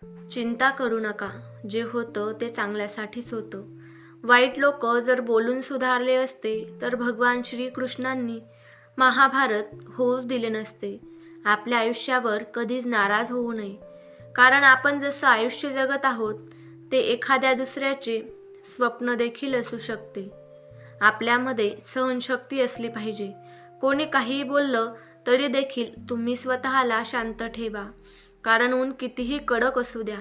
चिंता करू नका. जे होतं ते चांगल्यासाठीच होतं. वाईट लोक जर बोलून सुधारले असते तर भगवान श्रीकृष्णांनी महाभारत होऊ दिले नसते. आपल्या आयुष्यावर कधीच नाराज होऊ नये. कारण आपण जसं आयुष्य जगत आहोत ते एखाद्या दुसऱ्याचे स्वप्न देखील असू शकते. आपल्यामध्ये सहनशक्ती असली पाहिजे. कोणी काहीही बोललं तरी देखील तुम्ही स्वतःला शांत ठेवा. कारण ऊन कितीही कडक असू द्या,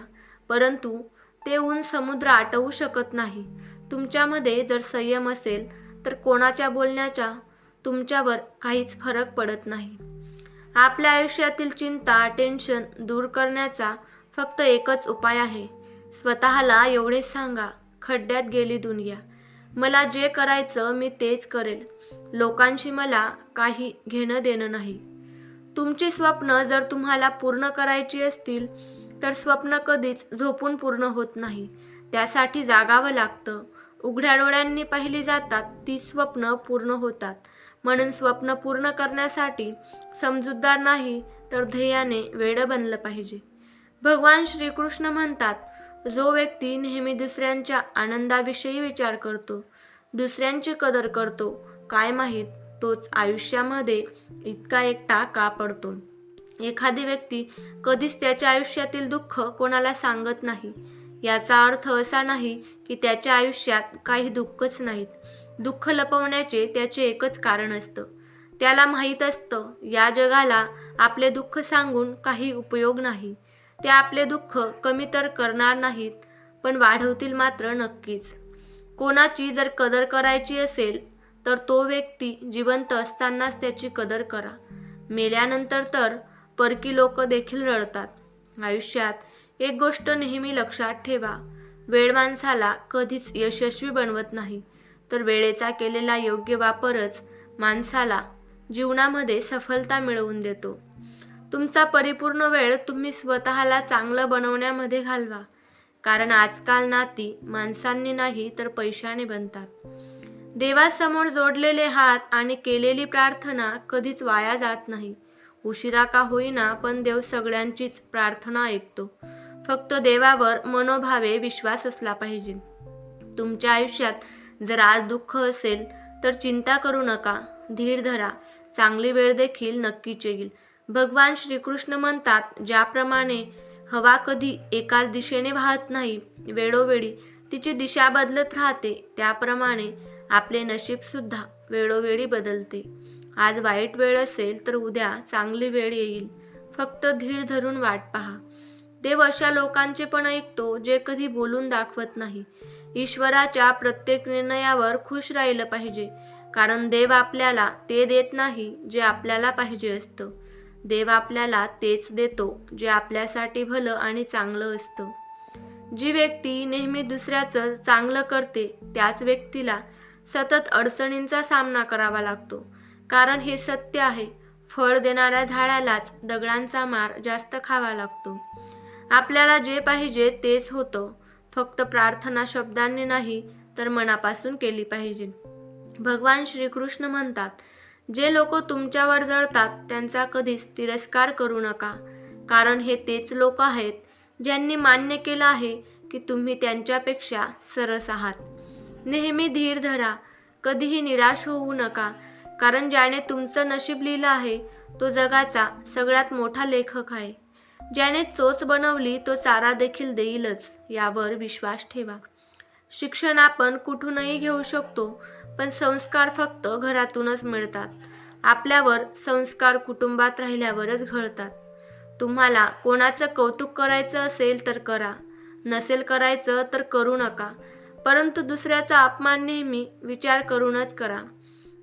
परंतु ते ऊन समुद्र आटवू शकत नाही. तुमच्यामध्ये जर संयम असेल तर कोणाच्या बोलण्याचा तुमच्यावर काहीच फरक पडत नाही. आपल्या आयुष्यातील चिंता, टेन्शन दूर करण्याचा फक्त एकच उपाय आहे. स्वतःला एवढे सांगा, खड्ड्यात गेली दुनिया. मला जे करायचं मी तेच करेल. लोकांशी मला काही घेणं देणं नाही. तुमची स्वप्न जर तुम्हाला पूर्ण करायची असतील तर स्वप्न कधीच झोपून पूर्ण होत नाही. त्यासाठी जागावं लागतं. उघड्या डोळ्यांनी पाहिली जातात ती स्वप्न पूर्ण होतात. म्हणून स्वप्न पूर्ण करण्यासाठी समजूतदार नाही तर ध्येयाने वेडं बनलं पाहिजे. भगवान श्रीकृष्ण म्हणतात, जो व्यक्ती नेहमी दुसऱ्यांच्या आनंदाविषयी विचार करतो, दुसऱ्यांची कदर करतो, काय माहीत तोच आयुष्यामध्ये इतका एकटा का पडतो. एखादी व्यक्ती कधीच त्याच्या आयुष्यातील दुःख कोणाला सांगत नाही. याचा अर्थ असा नाही की त्याच्या आयुष्यात काही दुःखच नाहीत. दुःख लपवण्याचे त्याचे एकच कारण असतं. त्याला माहीत असतं या जगाला आपले दुःख सांगून काही उपयोग नाही. ते आपले दुःख कमी तर करणार नाहीत, पण वाढवतील मात्र नक्कीच. कोणाची जर कदर करायची असेल तर तो व्यक्ती जिवंत असतानाच त्याची कदर करा. मेल्यानंतर तर परकी लोक देखील रडतात. आयुष्यात एक गोष्ट नेहमी लक्षात ठेवा, वेळ माणसाला कधीच यशस्वी बनवत नाही, तर वेळेचा केलेला योग्य वापरच माणसाला जीवनामध्ये सफलता मिळवून देतो. तुमचा परिपूर्ण वेळ तुम्ही स्वतःला चांगलं बनवण्यामध्ये घालवा. कारण आजकाल नाती माणसांनी नाही तर पैशाने बनतात. देवासमोर जोडलेले हात आणि केलेली प्रार्थना कधीच वाया जात नाही. उशिरा का होईना पण देव सगळ्यांचीच प्रार्थना ऐकतो. फक्त देवावर मनोभावे विश्वास असला पाहिजे. तुमच्या आयुष्यात जर आज दुःख असेल तर चिंता करू नका, धीर धरा. चांगली वेळ देखील नक्कीच येईल. भगवान श्रीकृष्ण म्हणतात, ज्याप्रमाणे हवा कधी एकाच दिशेने वाहत नाही, वेळोवेळी तिची दिशा बदलत राहते, त्याप्रमाणे आपले नशीब सुद्धा वेळोवेळी बदलते. आज वाईट वेळ असेल तर उद्या चांगली वेळ येईल. फक्त धीर धरून वाट पहा. देव अशा लोकांचे पण ऐकतो जे कधी बोलून दाखवत नाही. ईश्वराच्या प्रत्येक निर्णयावर खुश राहिलं पाहिजे. कारण देव आपल्याला ते देत नाही जे आपल्याला पाहिजे असतं. देव आपल्याला तेच देतो जे आपल्यासाठी भलं आणि चांगलं असतं. जी व्यक्ती नेहमी दुसऱ्याचं चांगलं करते त्याच व्यक्तीला सतत अडचणींचा सामना करावा लागतो. कारण हे सत्य आहे, फळ देणाऱ्या झाडालाच दगडांचा मार जास्त खावा लागतो. आपल्याला जे पाहिजे तेच होतं. फक्त प्रार्थना शब्दांनी नाही तर मनापासून केली पाहिजे. भगवान श्रीकृष्ण म्हणतात, जे लोक तुमच्यावर जळतात त्यांचा कधीच तिरस्कार करू नका. कारण हे तेच लोक आहेत ज्यांनी मान्य केलं आहे की तुम्ही त्यांच्यापेक्षा सरस आहात. नेहमी धीर धरा, कधीही निराश होऊ नका. कारण ज्याने तुमचं नशीब लिहिलं आहे तो जगाचा सगळ्यात मोठा लेखक आहे. ज्याने चोच बनवली तो चारा देखील देईलच, यावर विश्वास ठेवा. शिक्षण आपण कुठूनही घेऊ शकतो, पण संस्कार फक्त घरातूनच मिळतात. आपल्यावर संस्कार कुटुंबात राहिल्यावरच घडतात. तुम्हाला कोणाचं कौतुक करायचं असेल तर करा, नसेल करायचं तर करू नका. परंतु दुसऱ्याचा अपमान नेहमी विचार करूनच करा.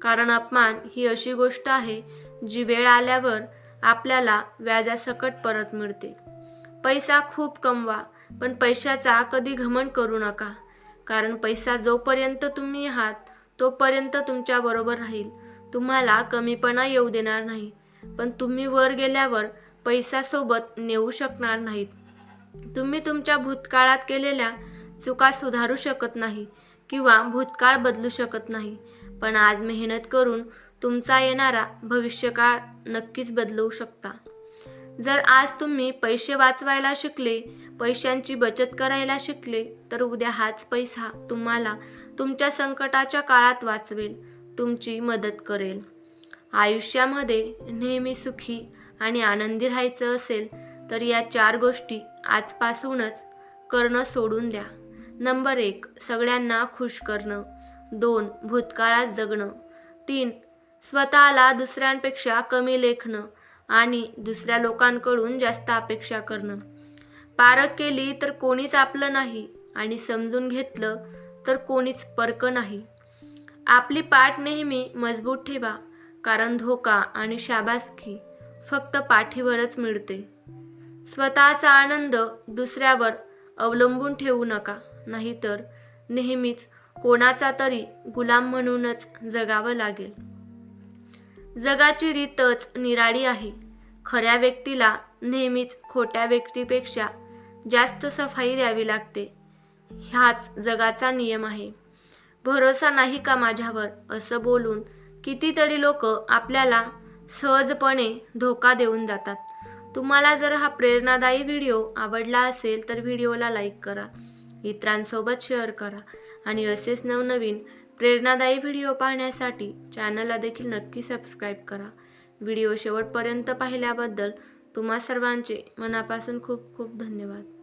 कारण अपमान ही अशी गोष्ट आहे जी वेळ आल्यावर आपल्याला व्याजासकट परत मिळते. पैसा खूप कमवा, पण पैशाचा कधी घमंड करू नका. कारण पैसा जोपर्यंत तुम्ही आहात तोपर्यंत तुमच्या बरोबर राहील, तुम्हाला कमीपणा येऊ देणार नाही. पण तुम्ही वर गेल्यावर पैसा सोबत नेऊ शकणार नाहीत. तुम्ही तुमच्या भूतकाळात केलेल्या चुका सुधारू शकत नाही किंवा भूतकाळ बदलू शकत नाही, पण आज मेहनत करून तुमचा येणारा भविष्यकाळ नक्कीच बदलवू शकता. जर आज तुम्ही पैसे वाचवायला शिकले पैशांची बचत करायला शिकले तर उद्या हाच पैसा तुम्हाला तुमच्या संकटाच्या काळात वाचवेल, तुमची मदत करेल. आयुष्यामध्ये नेहमी सुखी आणि आनंदी राहायचं असेल तर या 4 गोष्टी आजपासूनच करणं सोडून द्या. नंबर 1, सगळ्यांना खुश करणं. 2, भूतकाळात जगणं. 3, स्वतःला दुसऱ्यांपेक्षा कमी लेखणं आणि दुसऱ्या लोकांकडून जास्त अपेक्षा करणं. पारख केली तर कोणीच आपलं नाही आणि समजून घेतलं तर कोणीच परकं नाही. आपली पाठ नेहमी मजबूत ठेवा, कारण धोका आणि शाबासकी फक्त पाठीवरच मिळते. स्वतःचा आनंद दुसऱ्यावर अवलंबून ठेवू नका, नाहीतर नेहमीच कोणाचा तरी गुलाम म्हणूनच जगावं लागेल. जगाची रीतच निराळी आहे. खऱ्या व्यक्तीला नेहमीच खोट्या व्यक्तीपेक्षा जास्त सफाई द्यावी लागते. हाच जगाचा नियम आहे. भरोसा नाही का माझ्यावर असं बोलून कितीतरी लोक आपल्याला सहजपणे धोका देऊन जातात. तुम्हाला जर हा प्रेरणादायी व्हिडिओ आवडला असेल तर व्हिडिओला लाईक करा, इतरांसोबत शेअर करा आणि असेच नवनवीन प्रेरणादायी व्हिडिओ पाहण्यासाठी चॅनलला देखील नक्की सबस्क्राईब करा. व्हिडिओ शेवटपर्यंत पाहिल्याबद्दल तुम्हा सर्वांचे मनापासून खूप खूप धन्यवाद.